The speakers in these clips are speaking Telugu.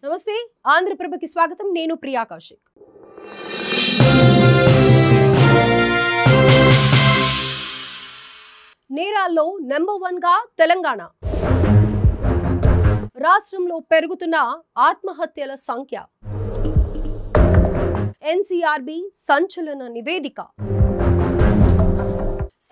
నమస్తే ఆంధ్రప్రభకి స్వాగతం నేను ప్రియా కౌశిక్ నేరాల్లో నెంబర్ 1 గా తెలంగాణ రాష్ట్రంలో పెరుగుతున్న ఆత్మహత్యల సంఖ్య ఎన్సీఆర్బీ సంచలన నివేదిక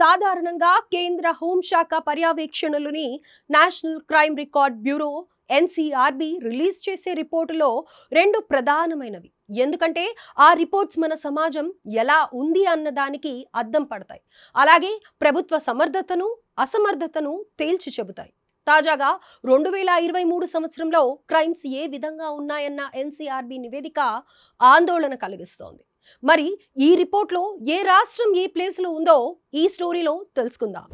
సాధారణంగా కేంద్ర హోంశాఖ పర్యవేక్షణలోని national crime record bureau NCRB release చేసే రిపోర్టులో రెండు ప్రధానమైనవి. ఎందుకంటే ఆ రిపోర్ట్స్ మన సమాజం ఎలా ఉంది అన్నదానికి అద్దం పడతాయి. అలాగే ప్రభుత్వ సమర్థతను అసమర్థతను తేల్చి చెబుతాయి. తాజాగా 2023 సంవత్సరంలో క్రైమ్స్ ఏ విధంగా ఉన్నాయన్న ఎన్సీఆర్బీ నివేదిక ఆందోళన కలిగిస్తోంది. మరి ఈ రిపోర్ట్లో ఏ రాష్ట్రం ఏ ప్లేస్లో ఉందో ఈ స్టోరీలో తెలుసుకుందాం.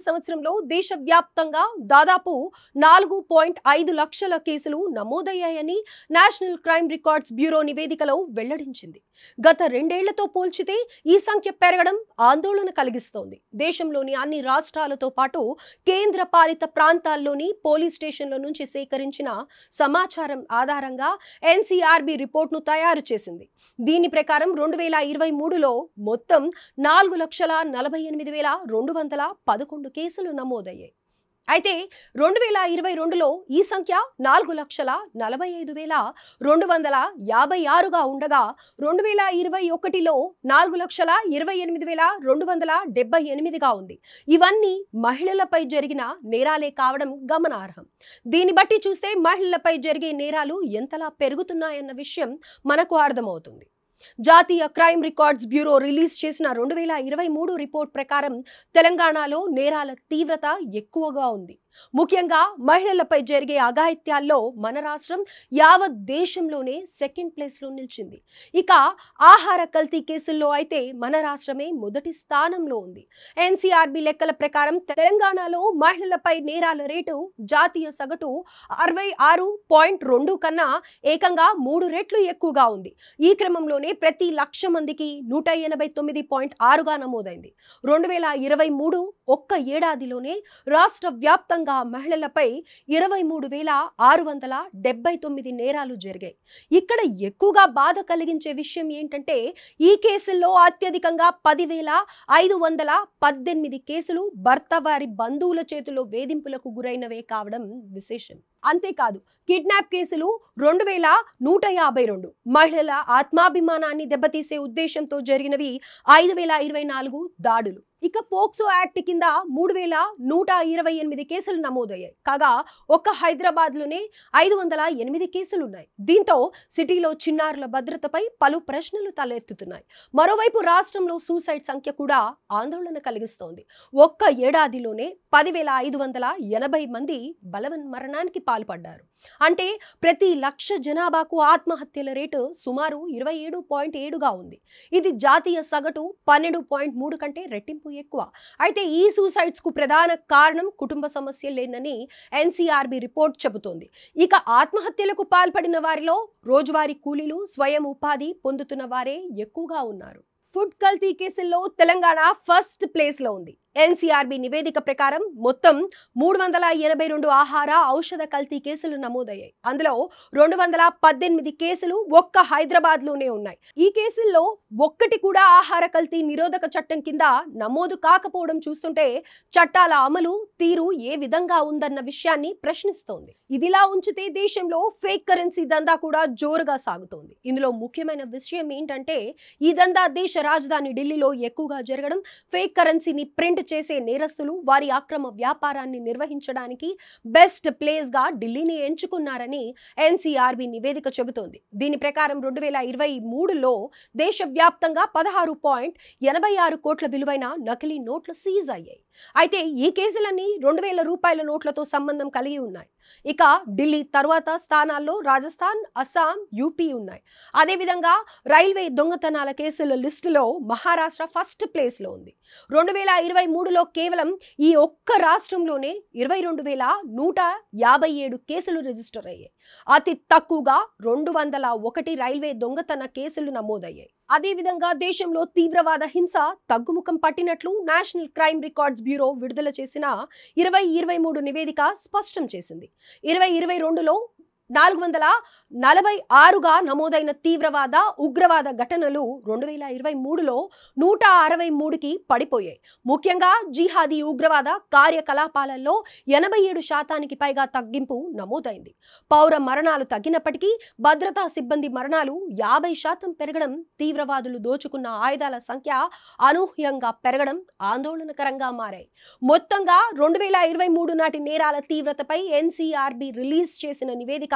సంవత్సరంలో దేశవ్యాప్తంగా దాదాపు 4.5 లక్షల కేసులు నమోదయ్యాయని నేషనల్ క్రైమ్ రికార్డ్స్ బ్యూరో నివేదికలో వెల్లడించింది. గత 2 ఏళ్లతో పోల్చితే ఈ సంఖ్య పెరగడం ఆందోళన కలిగిస్తోంది. దేశంలోని అన్ని రాష్ట్రాలతో పాటు కేంద్ర పాలిత ప్రాంతాల్లోని పోలీస్ స్టేషన్ల నుంచి సేకరించిన సమాచారం ఆధారంగా ఎన్సీఆర్బీ రిపోర్ట్ను తయారు చేసింది. దీని ప్రకారం 2023లో మొత్తం 4,48,211 కేసులు నమోదయ్యాయి. అయితే 2022లో ఈ సంఖ్య 4,45,256గా ఉండగా 2021లో 4,28,278గా ఉంది. ఇవన్నీ మహిళలపై జరిగిన నేరాలే కావడం గమనార్హం. దీన్ని బట్టి చూస్తే మహిళలపై జరిగే నేరాలు ఎంతలా పెరుగుతున్నాయన్న విషయం మనకు అర్థమవుతుంది. జాతీయ క్రైమ్ రికార్డ్స్ బ్యూరో రిలీజ్ చేసిన 2023 రిపోర్ట్ ప్రకారం తెలంగాణలో నేరాల తీవ్రత ఎక్కువగా ఉంది. ముఖ్యంగా మహిళలపై జరిగే అఘాయిత్యాల్లో మన రాష్ట్రం యావత్ దేశంలోనే సెకండ్ ప్లేస్లో నిలిచింది. ఇక ఆహార కల్తీ కేసుల్లో అయితే మన రాష్ట్రమే మొదటి స్థానంలో ఉంది. ఎన్సీఆర్బీ లెక్కల ప్రకారం తెలంగాణలో మహిళలపై నేరాల రేటు జాతీయ సగటు 66.2 కన్నా ఏకంగా 3 రెట్లు ఎక్కువగా ఉంది. ఈ క్రమంలోనే ప్రతి 1,00,000 మందికి 189.6గా నమోదైంది. 2023 ఒక్క ఏడాదిలోనే రాష్ట్ర వ్యాప్తంగా మహిళలపై 23,679 నేరాలు జరిగాయి. ఇక్కడ ఎక్కువగా బాధ కలిగించే విషయం ఏంటంటే ఈ కేసుల్లో అత్యధికంగా 10,518 కేసులు భర్త వారి బంధువుల చేతిలో వేధింపులకు గురైనవే కావడం విశేషం. అంతేకాదు కిడ్నాప్ కేసులు 2,152, మహిళల ఆత్మాభిమానాన్ని దెబ్బతీసే ఉద్దేశంతో జరిగినవి 5,024 దాడులు. ఇక పోక్సో యాక్ట్ కింద 3,128 కేసులు నమోదయ్యాయి. కాగా ఒక్క హైదరాబాద్లోనే 508 కేసులున్నాయి. దీంతో సిటీలో చిన్నారుల భద్రతపై పలు ప్రశ్నలు తలెత్తుతున్నాయి. మరోవైపు రాష్ట్రంలో సూసైడ్ సంఖ్య కూడా ఆందోళన కలిగిస్తోంది. ఒక్క ఏడాదిలోనే 10,580 మంది బలవన్ మరణానికి పాల్పడ్డారు. అంటే ప్రతి 1,00,000 జనాభాకు ఆత్మహత్యల రేటు సుమారు 27.7గా ఉంది. ఇది జాతీయ సగటు 12.3 కంటే రెట్టింపు ఎక్కువ. అయితే ఈ సూసైడ్స్ కు ప్రధాన కారణం కుటుంబ సమస్యలేనని ఎన్సీఆర్బీ రిపోర్ట్ చెబుతోంది. ఇక ఆత్మహత్యలకు పాల్పడిన వారిలో రోజువారీ కూలీలు, స్వయం ఉపాధి పొందుతున్న వారే ఎక్కువగా ఉన్నారు. ఫుడ్ కల్తీ కేసుల్లో తెలంగాణ ఫస్ట్ ప్లేస్ లో ఉంది. ఎన్సీఆర్బీ నివేదిక ప్రకారం మొత్తం 382 ఆహార ఔషధ కల్తీ కేసులు నమోదయ్యాయి. అందులో 218 కేసులు ఒక్క హైదరాబాద్లోనే ఉన్నాయి. ఈ కేసుల్లో ఒక్కటి కూడా ఆహార కల్తీ నిరోధక చట్టం కింద నమోదు కాకపోవడం చూస్తుంటే చట్టాల అమలు తీరు ఏ విధంగా ఉందన్న విషయాన్ని ప్రశ్నిస్తోంది. ఇదిలా ఉంచితే దేశంలో ఫేక్ కరెన్సీ దందా కూడా జోరుగా సాగుతోంది. ఇందులో ముఖ్యమైన విషయం ఏంటంటే ఈ దందా దేశ రాజధాని ఢిల్లీలో ఎక్కువగా జరగడం. ఫేక్ కరెన్సీని ప్రింట్ చేసే నేరస్తులు వారి అక్రమ వ్యాపారాన్ని నిర్వహించడానికి బెస్ట్ ప్లేస్ గా ఢిల్లీని ఎంచుకున్నారని ఎన్సీఆర్బీ నివేదిక చెబుతోంది. దీని ప్రకారం 2023లో దేశవ్యాప్తంగా 16.86 కోట్ల విలువైన నకిలీ నోట్లు సీజ్ అయ్యాయి. అయితే ఈ కేసులన్నీ 2,000 రూపాయల నోట్లతో సంబంధం కలిగి ఉన్నాయి. ఇక ఢిల్లీ తర్వాత స్థానాల్లో రాజస్థాన్, అస్సాం, యూపీ ఉన్నాయి. అదేవిధంగా రైల్వే దొంగతనాల కేసుల లిస్టులో మహారాష్ట్ర ఫస్ట్ ప్లేస్ లో ఉంది. 2023లో కేవలం ఈ ఒక్క రాష్ట్రంలోనే 22,157 కేసులు రిజిస్టర్ అయ్యాయి. అతి తక్కువగా 201 రైల్వే దొంగతన కేసులు నమోదయ్యాయి. అదేవిధంగా దేశంలో తీవ్రవాద హింస తగ్గుముఖం పట్టినట్లు నేషనల్ క్రైమ్ రికార్డ్స్ బ్యూరో విడుదల చేసిన 2023 నివేదిక స్పష్టం చేసింది. 2022లో 446గా నమోదైన తీవ్రవాద ఉగ్రవాద ఘటనలు 2023లో 163కి పడిపోయాయి. ముఖ్యంగా జిహాదీ ఉగ్రవాద కార్యకలాపాలలో 87% పైగా తగ్గింపు నమోదైంది. పౌర మరణాలు తగ్గినప్పటికీ భద్రతా సిబ్బంది మరణాలు 50% పెరగడం, తీవ్రవాదులు దోచుకున్న ఆయుధాల సంఖ్య అనూహ్యంగా పెరగడం ఆందోళనకరంగా మారాయి. మొత్తంగా 2023 నాటి నేరాల తీవ్రతపై ఎన్సీఆర్బీ రిలీజ్ చేసిన నివేదిక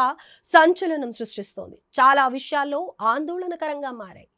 సంచలనం సృష్టిస్తోంది. చాలా విషయాల్లో ఆందోళనకరంగా మారాయి.